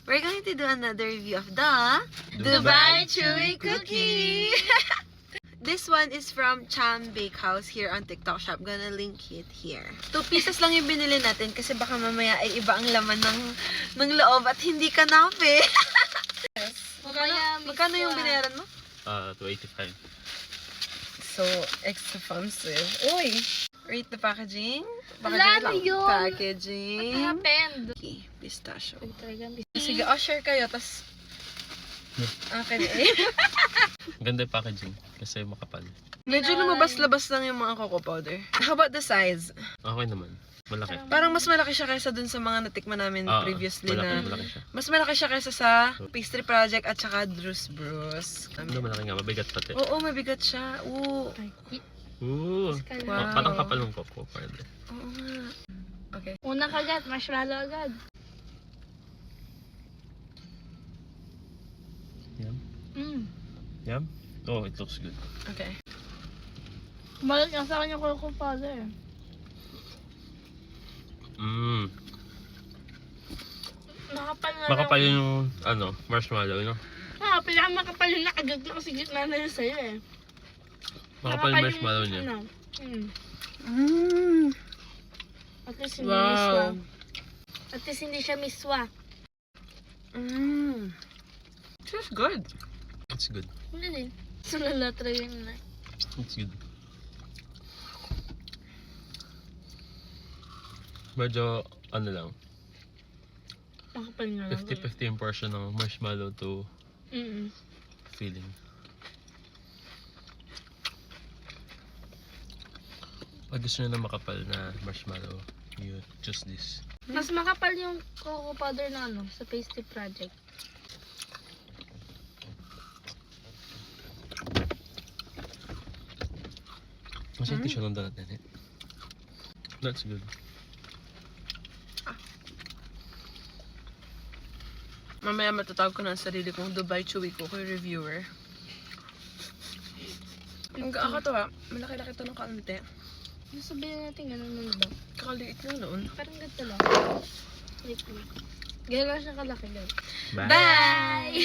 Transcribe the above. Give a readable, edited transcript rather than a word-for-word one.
we're going to do another review of the Dubai Chewy Cookie. This one is from Cham Bakehouse here on TikTok Shop. Gonna link it here. 2 pieces lang yung binili natin kasi baka mamaya ay iba ang laman ng loob at hindi ka nape. Magkano yung binayaran mo? 285. So expensive. Uy! Rate the packaging. Wala na yun. Packaging. What happened? Okay, pistachio. Talagang Sige, share kayo, tas akin eh. Ganda yung packaging kasi makapal. Medyo lumabas-labas lang yung mga cocoa powder. How about the size? Okay naman. Malaki. Parang mas malaki siya kaysa dun sa mga natikman namin previously malaki siya. Mas malaki siya kaysa sa Pastry Project at saka Drus Bros. Ano, malaki nga. Mabigat pati. Oo, mabigat siya. Oo. Ooh. Wow. Parang kapal ng coco. Pwede. Oo nga. Okay. Unang kagat, marshmallow agad. Yum. Mm. Yum? Oh, it looks good. Okay. Balik ang sa akin yung cocoa powder. Mmm. Makapal na Makapal yung, marshmallow, no? Pinakamakapal yung nakagat ko kasi gitna na yun sa'yo eh. Makapal yung marshmallow niya. At least hindi miswa. At least hindi siya miswa. Tastes good. It's good. Hindi din. Sulalatra yun na. It's good. Medyo, lang, Makapal nga lang. 50-50 yung portion ng marshmallow to filling. Pag gusto nyo na makapal na marshmallow, you choose this. Mas makapal yung cocoa powder na sa Pastry Project. Mas hindi siya ng donut na eh. That's good. Mamaya matatawag ko na ang sarili kong Dubai Chewy Cookie reviewer. Ang kakatawa, malaki-laki ito ng kaunti. Sabihin natin ganun nun ba? Kakaliit lang noon. Parang ganito lang. Wait lang. Ganyan lang siya kalaki lang. Bye! Bye!